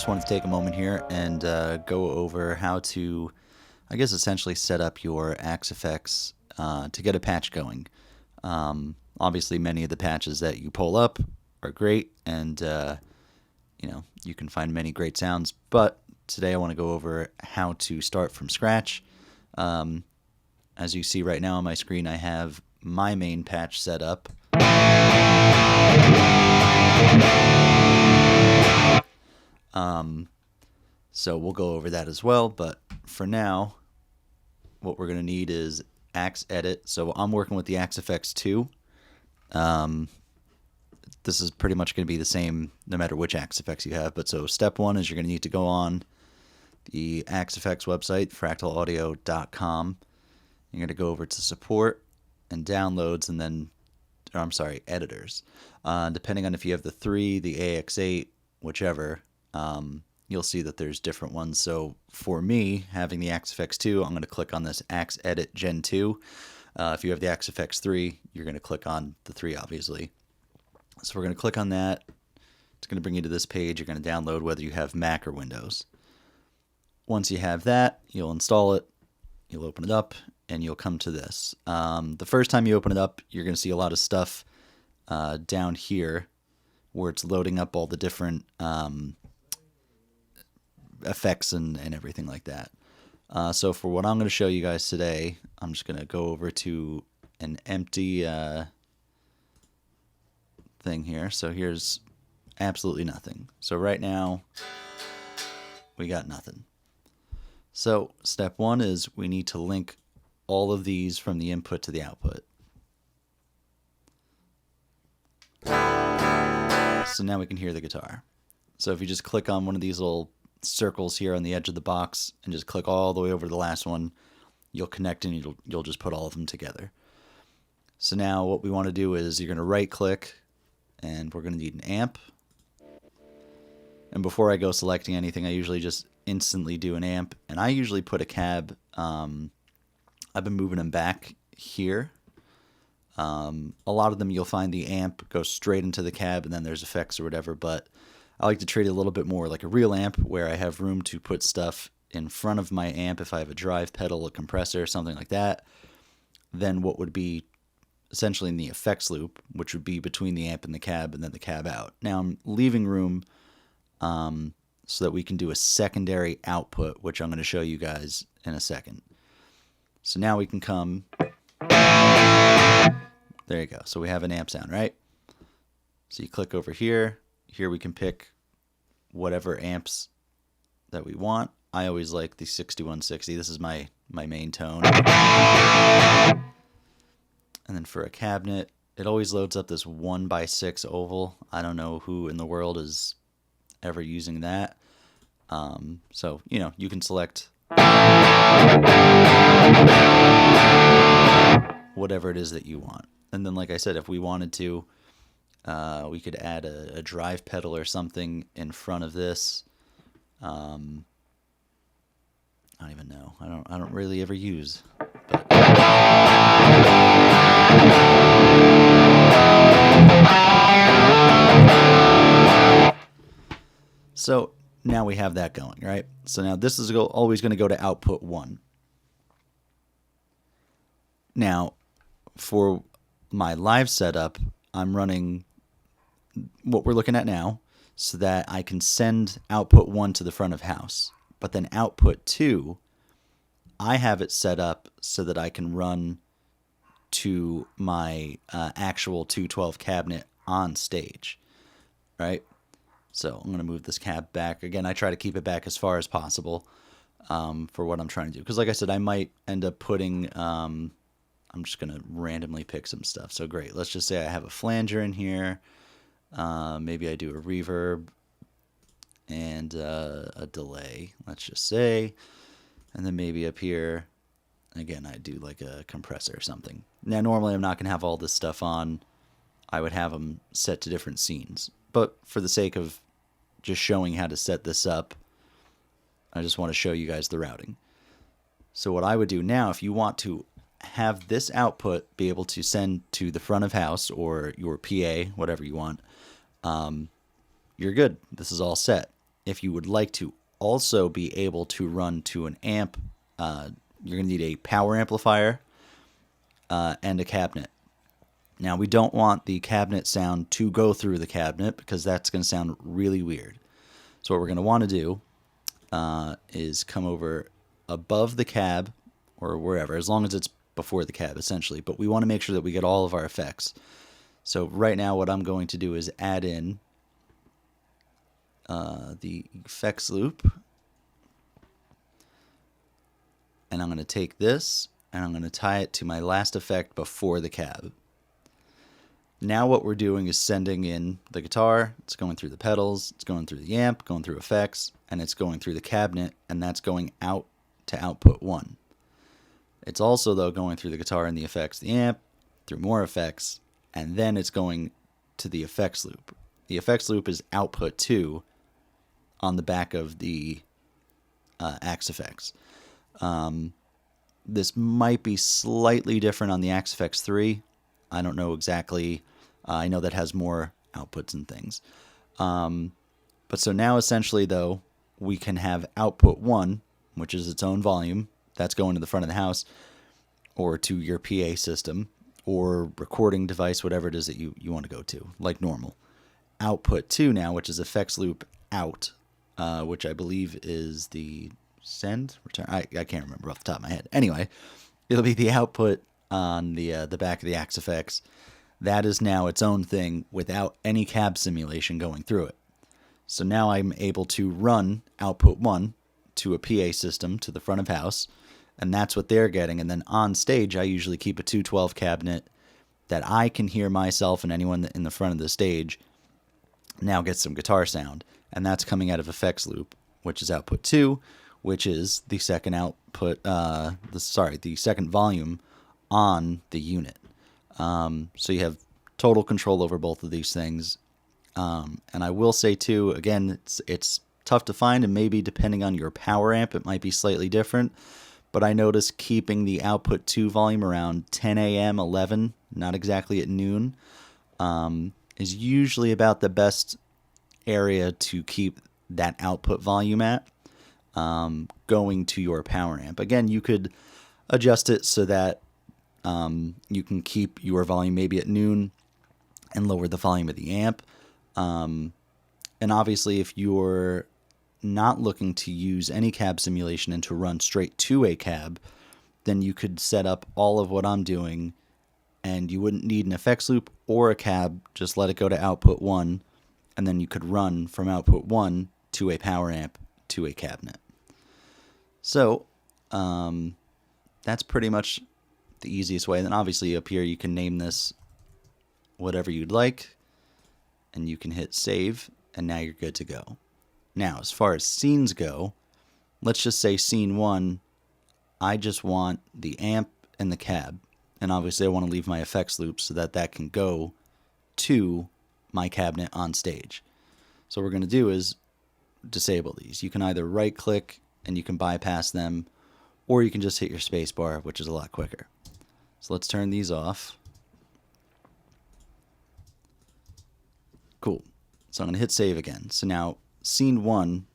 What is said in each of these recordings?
wanted to take a moment here and go over how to, I guess, essentially set up your Axe effects to get a patch going. Obviously, many of the patches that you pull up are great, and you can find many great sounds. But today, I want to go over how to start from scratch. As you see right now on my screen, I have my main patch set up. So we'll go over that as well, but for now, what we're going to need is Axe Edit. So I'm working with the Axe Effects 2. This is pretty much going to be the same no matter which Axe Effects you have, but so step one is you're going to need to go on the Axe Effects website, fractalaudio.com. You're going to go over to support and downloads, and then, editors. Depending on if you have the 3, the AX8, whichever, you'll see that there's different ones. So for me, having the Axe Effects 2, I'm going to click on this Axe Edit Gen 2. If you have the Axe Effects 3, you're going to click on the 3, obviously. So we're going to click on that. It's going to bring you to this page. You're going to download whether you have Mac or Windows. Once you have that, you'll install it. You'll open it up, and you'll come to this. The first time you open it up, you're going to see a lot of stuff down here where it's loading up all the different effects and everything like that. So for what I'm going to show you guys today, I'm just going to go over to an empty thing here. So here's absolutely nothing. So right now, we got nothing. So step one is we need to link all of these from the input to the output. So now we can hear the guitar. So if you just click on one of these little circles here on the edge of the box and just click all the way over to the last one, you'll connect and you'll just put all of them together. So now what we want to do is you're going to right click, and we're going to need an amp. And before I go selecting anything, I usually just instantly do an amp, and I usually put a cab. I've been moving them back here. A lot of them you'll find the amp goes straight into the cab, and then there's effects or whatever, but I like to treat it a little bit more like a real amp, where I have room to put stuff in front of my amp if I have a drive pedal, a compressor, something like that. Then what would be essentially in the effects loop, which would be between the amp and the cab, and then the cab out. Now I'm leaving room so that we can do a secondary output, which I'm going to show you guys in a second. So now we can come. There you go. So we have an amp sound, right? So you click over here. Here we can pick whatever amps that we want. I always like the 6160. This is my main tone. And then for a cabinet, it always loads up this 1x6 oval. I don't know who in the world is ever using that. So, you can select whatever it is that you want. And then, like I said, if we wanted to, we could add a drive pedal or something in front of this. I don't even know. I don't really ever use. But so now we have that going, right? So now this is always going to go to output 1. Now, for my live setup, I'm running what we're looking at now so that I can send output 1 to the front of house. But then output 2, I have it set up so that I can run to my actual 212 cabinet on stage, right? So I'm going to move this cab back. Again, I try to keep it back as far as possible for what I'm trying to do. Because like I said, I might end up putting, I'm just going to randomly pick some stuff. So great. Let's just say I have a flanger in here. Maybe I do a reverb and a delay, let's just say. And then maybe up here, again, I do like a compressor or something. Now, normally I'm not going to have all this stuff on. I would have them set to different scenes. But for the sake of just showing how to set this up, I just want to show you guys the routing. So what I would do now, if you want to have this output be able to send to the front of house or your PA, whatever you want, you're good. This is all set. if you would like to also be able to run to an amp, you're going to need a power amplifier and a cabinet. Now, we don't want the cabinet sound to go through the cabinet because that's going to sound really weird. So what we're going to want to do is come over above the cab or wherever, as long as it's before the cab, essentially. But we want to make sure that we get all of our effects. So right now what I'm going to do is add in the effects loop. And I'm going to take this and I'm going to tie it to my last effect before the cab. Now what we're doing is sending in the guitar, it's going through the pedals, it's going through the amp, going through effects, and it's going through the cabinet, and that's going out to output 1. It's also, though, going through the guitar and the effects, the amp, through more effects, and then it's going to the effects loop. The effects loop is output 2 on the back of the Axe Effects. This might be slightly different on the Axe Effects 3. I don't know exactly. I know that has more outputs and things. But so now essentially, though, we can have output 1, which is its own volume. That's going to the front of the house or to your PA system or recording device, whatever it is that you want to go to, like normal. Output 2 now, which is effects loop out, which I believe is the send, return. I can't remember off the top of my head. Anyway, it'll be the output on the back of the Axe Effects. That is now its own thing without any cab simulation going through it. So now I'm able to run output 1 to a PA system to the front of house, and that's what they're getting. And then on stage, I usually keep a 212 cabinet that I can hear myself and anyone in the front of the stage now gets some guitar sound, and that's coming out of effects loop, which is output 2, which is the second output, the second volume on the unit. So you have total control over both of these things. And I will say too, again, it's tough to find, and maybe depending on your power amp, it might be slightly different. But I noticed keeping the output 2 volume around 10 a.m., 11, not exactly at noon, is usually about the best area to keep that output volume at, going to your power amp. Again, you could adjust it so that you can keep your volume maybe at noon and lower the volume of the amp. And obviously, if you're not looking to use any cab simulation and to run straight to a cab, then you could set up all of what I'm doing and you wouldn't need an effects loop or a cab. Just let it go to output 1, and then you could run from output 1 to a power amp to a cabinet. So that's pretty much the easiest way. And then obviously up here you can name this whatever you'd like, and you can hit save, and now you're good to go. Now, as far as scenes go, let's just say scene 1, I just want the amp and the cab, and obviously I want to leave my effects loop so that that can go to my cabinet on stage. So what we're going to do is disable these. You can either right click and you can bypass them, or you can just hit your space bar, which is a lot quicker. So let's turn these off. Cool. So I'm going to hit save again. So now scene 1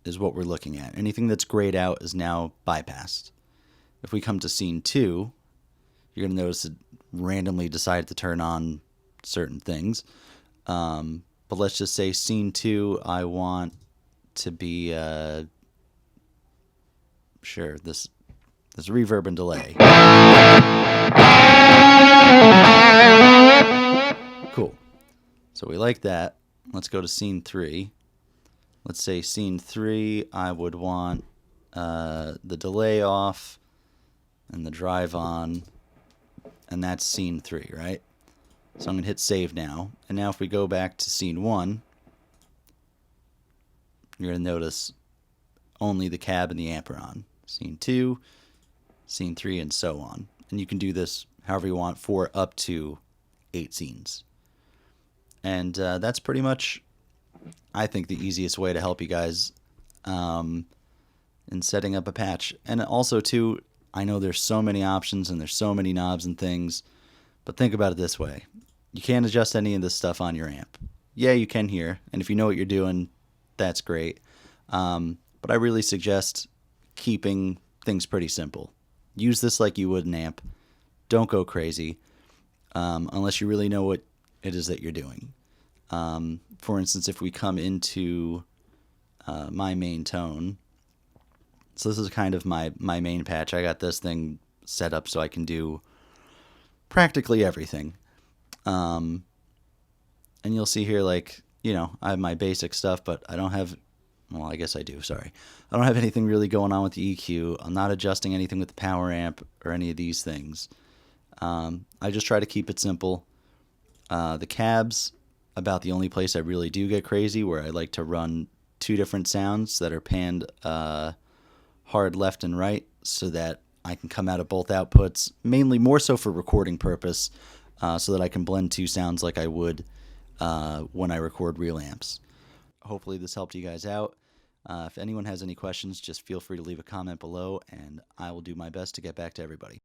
is what we're looking at. Anything that's grayed out is now bypassed. If we come to scene 2, you're going to notice it randomly decided to turn on certain things. But let's just say scene 2, I want to be, sure, this reverb and delay. Cool. So we like that. Let's go to scene 3. Let's say scene 3, I would want the delay off and the drive on, and that's scene 3, right? So I'm going to hit save now. And now if we go back to scene 1, you're going to notice only the cab and the amp are on. Scene 2, scene 3, and so on. And you can do this however you want for up to 8 scenes. And that's pretty much, I think, the easiest way to help you guys in setting up a patch. And also, too, I know there's so many options and there's so many knobs and things, but think about it this way. You can't adjust any of this stuff on your amp. Yeah, you can here, and if you know what you're doing, that's great. But I really suggest keeping things pretty simple. Use this like you would an amp. Don't go crazy unless you really know what it is that you're doing. For instance, if we come into my main tone, so this is kind of my main patch. I got this thing set up so I can do practically everything. And you'll see here, like, I have my basic stuff, but I don't have, well, I guess I do, sorry. I don't have anything really going on with the EQ. I'm not adjusting anything with the power amp or any of these things. I just try to keep it simple. The cabs, about the only place I really do get crazy, where I like to run two different sounds that are panned hard left and right so that I can come out of both outputs, mainly more so for recording purpose, so that I can blend two sounds like I would when I record real amps. Hopefully this helped you guys out. If anyone has any questions, just feel free to leave a comment below, and I will do my best to get back to everybody.